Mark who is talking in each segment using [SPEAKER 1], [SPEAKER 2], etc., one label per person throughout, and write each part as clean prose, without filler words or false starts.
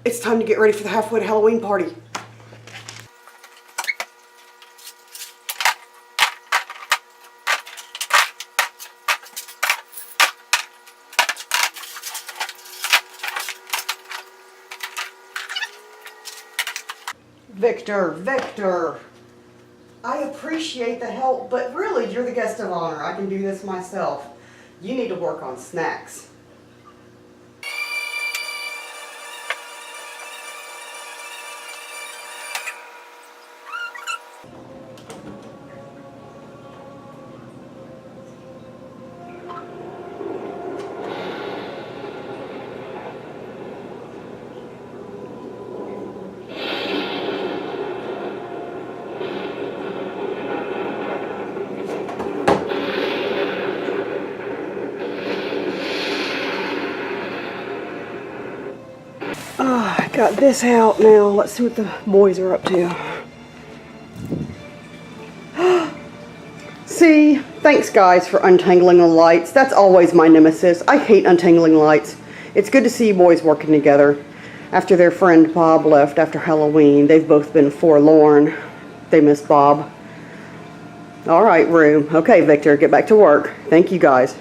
[SPEAKER 1] It's time to get ready for the halfway to Halloween party. Victor, I appreciate the help, but really you're the guest of honor. I can do this myself. You need to work on snacks. I got this out now. Let's see what the boys are up to. See, thanks guys for untangling the lights. That's always my nemesis. I hate untangling lights. It's good to see you boys working together. After their friend Bob left after Halloween, they've both been forlorn. They miss Bob. Alright, Rue. Okay, Victor, get back to work. Thank you guys.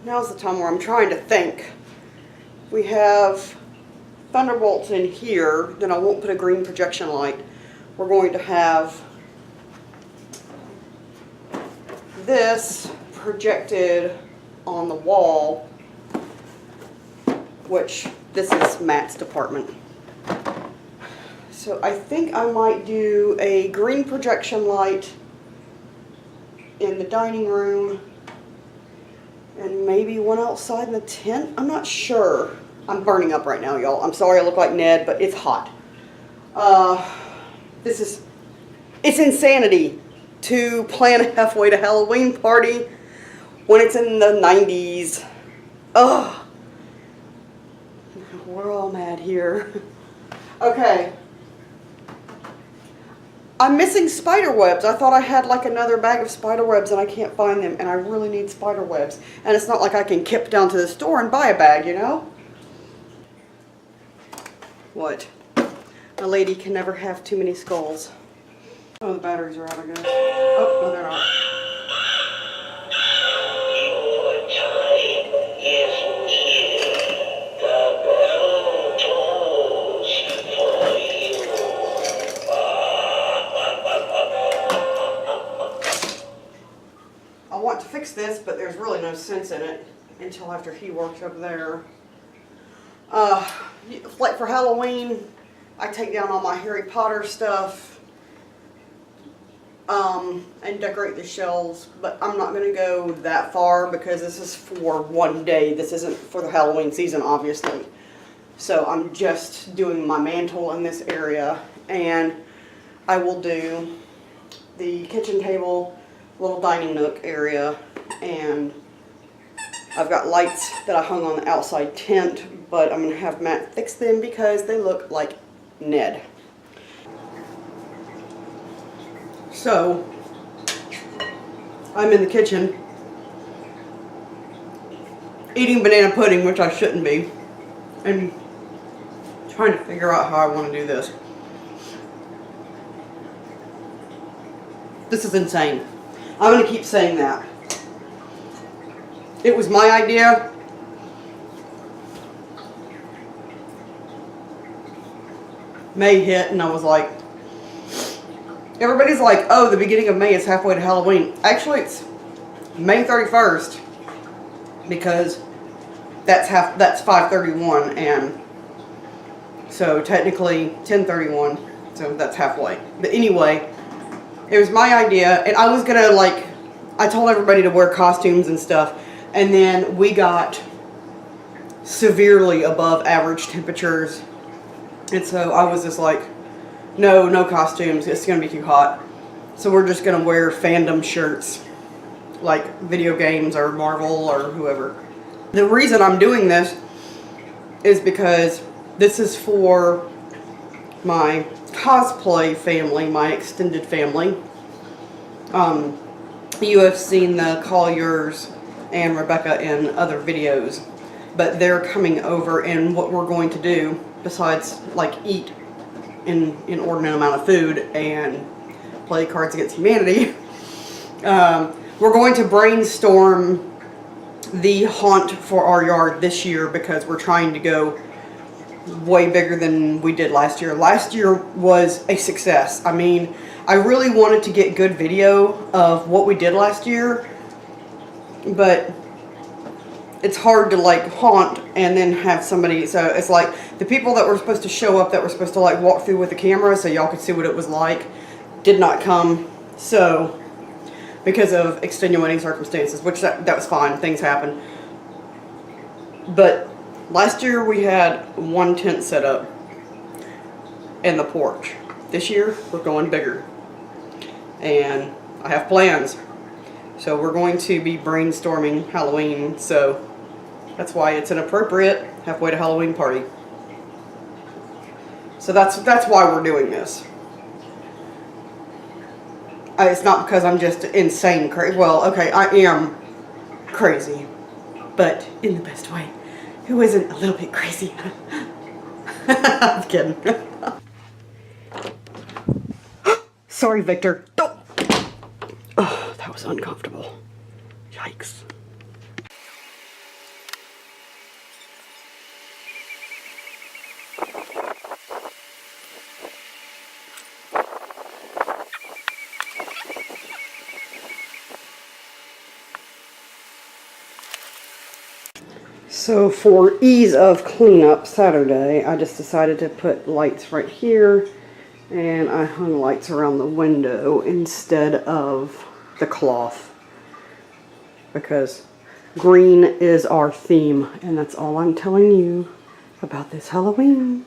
[SPEAKER 1] Now's the time where I'm trying to think. We have thunderbolts in here, then I won't put a green projection light. We're going to have this projected on the wall, which this is Matt's department. So I think I might do a green projection light in the dining room and maybe one outside in the tent. I'm not sure. I'm burning up right now, y'all. I'm sorry I look like Ned, but it's hot. It's insanity to plan a halfway to Halloween party when it's in the 90s. Ugh. We're all mad here. Okay. I'm missing spider webs. I thought I had like another bag of spider webs and I can't find them, and I really need spider webs. And it's not like I can kip down to the store and buy a bag, you know? What? A lady can never have too many skulls. Oh, the batteries are out, I guess. Oh, no, they're not. I want to fix this, but there's really no sense in it until after he works up there. Like for Halloween, I take down all my Harry Potter stuff and decorate the shelves, but I'm not going to go that far because this is for one day. This isn't for the Halloween season, obviously. So I'm just doing my mantle in this area, and I will do the kitchen table, little dining nook area, and I've got lights that I hung on the outside tent, but I'm going to have Matt fix them because they look like Ned. So, I'm in the kitchen eating banana pudding, which I shouldn't be, and trying to figure out how I want to do this. This is insane. I'm going to keep saying that. It was my idea. May hit and I was like, everybody's like, oh, the beginning of May is halfway to Halloween. Actually, it's May 31st because that's 5/31, and so technically 10/31, so that's halfway. But anyway, it was my idea, and I was gonna I told everybody to wear costumes and stuff, and then we got severely above average temperatures, and so I was just like, no costumes, it's gonna be too hot. So we're just gonna wear fandom shirts, like video games or Marvel or whoever. The reason I'm doing this is because this is for my cosplay family, my extended family. You have seen the Colliers and Rebecca in other videos, but they're coming over, and what we're going to do, besides like eat an inordinate amount of food and play Cards Against Humanity, we're going to brainstorm the haunt for our yard this year, because we're trying to go way bigger than we did last year. Last year was a success. I mean, I really wanted to get good video of what we did last year, but it's hard to like haunt and then have somebody, so it's like the people that were supposed to show up, that were supposed to like walk through with the camera so y'all could see what it was like, did not come. So because of extenuating circumstances, which that was fine, things happen. But last year we had one tent set up in the porch. This year we're going bigger, and I have plans. So we're going to be brainstorming Halloween, so that's why it's an appropriate halfway to Halloween party. So that's why we're doing this. It's not because I'm just insane crazy. Well, okay, I am crazy, but in the best way. Who isn't a little bit crazy? I'm kidding. Sorry, Victor. Don't. Oh, that was uncomfortable. Yikes. So for ease of cleanup Saturday, I just decided to put lights right here, and I hung lights around the window instead of the cloth, because green is our theme, and that's all I'm telling you about this Halloween.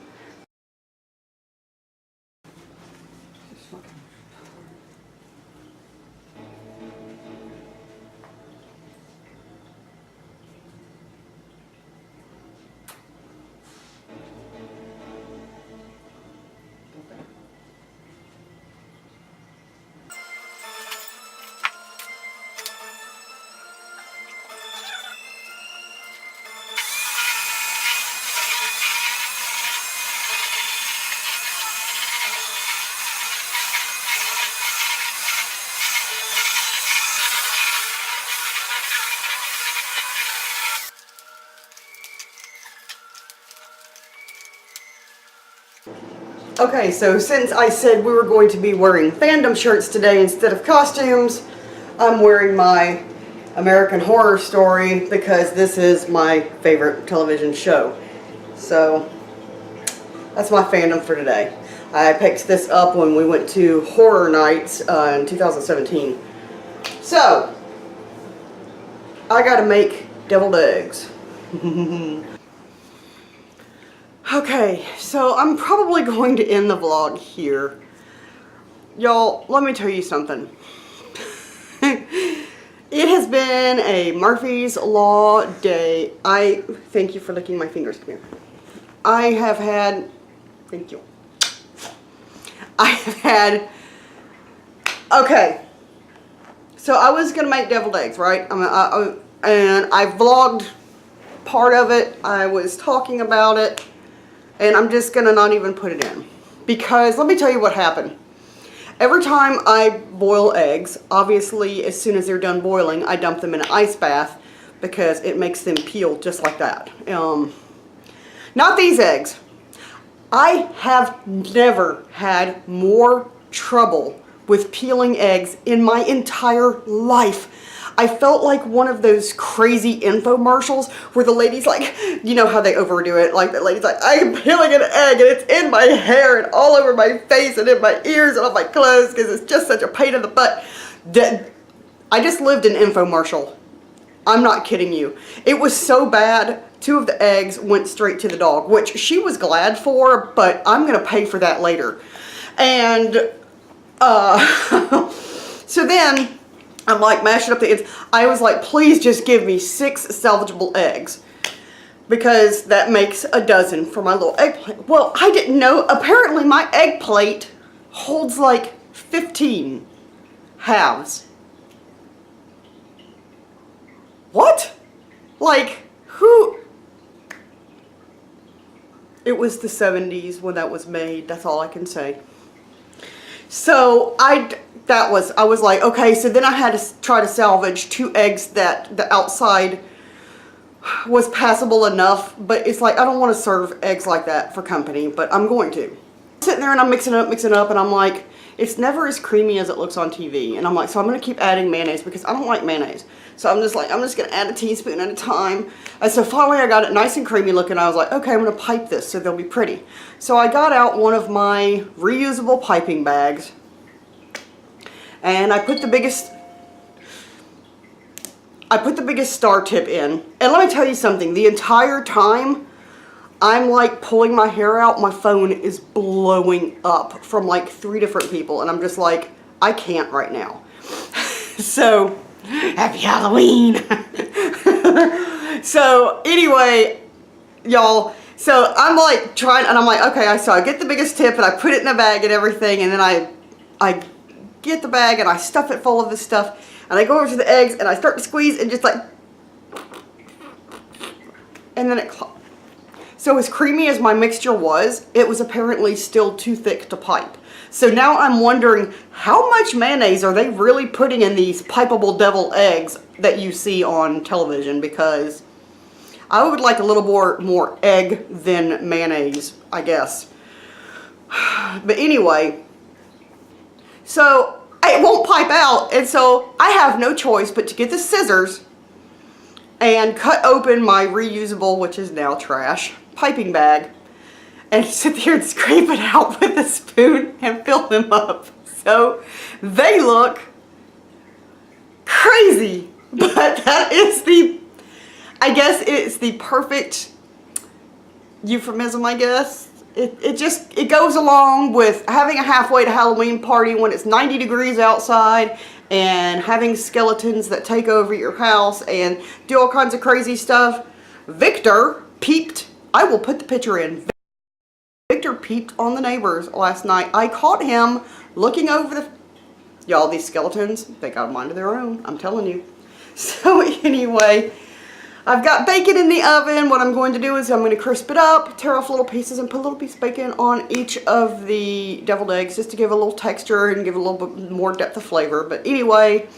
[SPEAKER 1] Okay, so since I said we were going to be wearing fandom shirts today instead of costumes, I'm wearing my American Horror Story because this is my favorite television show. So that's my fandom for today. I picked this up when we went to Horror Nights in 2017. So I gotta make deviled eggs. Okay, so I'm probably going to end the vlog here. Y'all, let me tell you something. It has been a Murphy's Law day. Thank you for licking my fingers. Come here. I have had, thank you. I have had, okay. So I was going to make deviled eggs, right? And I vlogged part of it. I was talking about it. And I'm just going to not even put it in. Because, let me tell you what happened. Every time I boil eggs, obviously as soon as they're done boiling, I dump them in an ice bath because it makes them peel just like that. Not these eggs. I have never had more trouble with peeling eggs in my entire life. I felt like one of those crazy infomercials where the lady's like, you know how they overdo it, like the lady's like, I'm peeling an egg and it's in my hair and all over my face and in my ears and on my clothes because it's just such a pain in the butt. I just lived an infomercial. I'm not kidding you. It was so bad, 2 of the eggs went straight to the dog, which she was glad for, but I'm going to pay for that later. And so then I'm like mashing up the eggs. I was like, please just give me 6 salvageable eggs, because that makes a dozen for my little egg plate. Well, I didn't know. Apparently my egg plate holds like 15 halves. What? Like, who? It was the 70s when that was made. That's all I can say. So I was like, okay, so then I had to try to salvage 2 eggs that the outside was passable enough, but it's like, I don't want to serve eggs like that for company, but I'm going to. I'm sitting there and I'm mixing up, and I'm like, it's never as creamy as it looks on TV. And I'm like, so I'm going to keep adding mayonnaise because I don't like mayonnaise. So I'm just like, I'm just going to add a teaspoon at a time. And so finally I got it nice and creamy looking. I was like, okay, I'm going to pipe this so they'll be pretty. So I got out one of my reusable piping bags, and I put the biggest star tip in. And let me tell you something, the entire time I'm like pulling my hair out, my phone is blowing up from like 3 different people, and I'm just like, I can't right now. So, happy Halloween. So anyway, y'all, so I'm like trying, and I'm like, okay, so I get the biggest tip and I put it in a bag and everything, and then I get the bag and I stuff it full of this stuff, and I go over to the eggs and I start to squeeze and just like, and then it, so as creamy as my mixture was, it was apparently still too thick to pipe. So now I'm wondering, how much mayonnaise are they really putting in these pipeable devil eggs that you see on television? Because I would like a little more egg than mayonnaise, I guess. But anyway, so it won't pipe out, and so I have no choice but to get the scissors and cut open my reusable, which is now trash, piping bag, and sit there and scrape it out with a spoon and fill them up. So they look crazy, but that is I guess it's the perfect euphemism, I guess. It goes along with having a halfway to Halloween party when it's 90 degrees outside, and having skeletons that take over your house and do all kinds of crazy stuff. Victor peeped. I will put the picture in. Victor peeped on the neighbors last night. I caught him looking over the... Y'all, these skeletons, they got a mind of their own. I'm telling you. So anyway, I've got bacon in the oven. What I'm going to do is I'm going to crisp it up, tear off little pieces, and put a little piece of bacon on each of the deviled eggs just to give a little texture and give a little bit more depth of flavor. But anyway,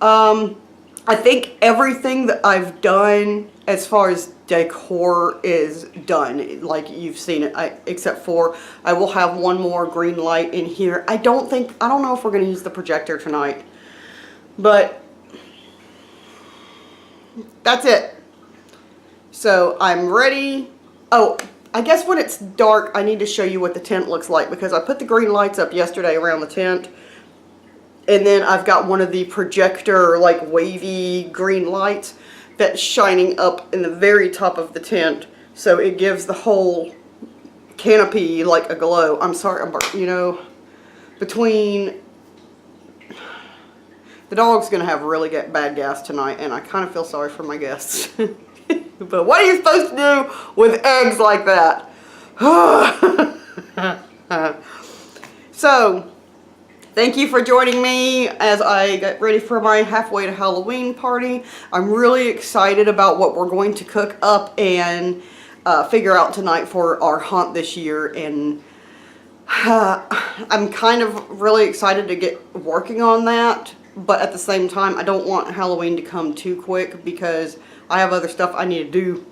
[SPEAKER 1] I think everything that I've done as far as decor is done, like you've seen it, except for I will have one more green light in here. I don't know if we're going to use the projector tonight, but that's it. So I'm ready. Oh, I guess when it's dark, I need to show you what the tent looks like, because I put the green lights up yesterday around the tent. And then I've got one of the projector, like wavy green lights that's shining up in the very top of the tent. So it gives the whole canopy like a glow. I'm sorry, you know, between... The dog's going to have really bad gas tonight, and I kind of feel sorry for my guests. But what are you supposed to do with eggs like that? So, thank you for joining me as I get ready for my halfway to Halloween party. I'm really excited about what we're going to cook up and figure out tonight for our hunt this year. And I'm kind of really excited to get working on that. But at the same time, I don't want Halloween to come too quick because I have other stuff I need to do.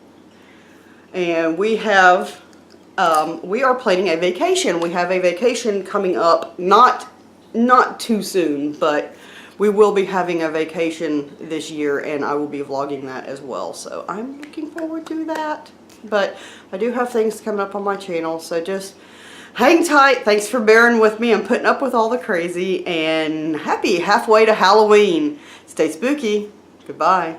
[SPEAKER 1] And we are planning a vacation. We have a vacation coming up, not too soon, but we will be having a vacation this year, and I will be vlogging that as well. So I'm looking forward to that. But I do have things coming up on my channel, so just hang tight. Thanks for bearing with me and putting up with all the crazy, and happy halfway to Halloween. Stay spooky. Goodbye.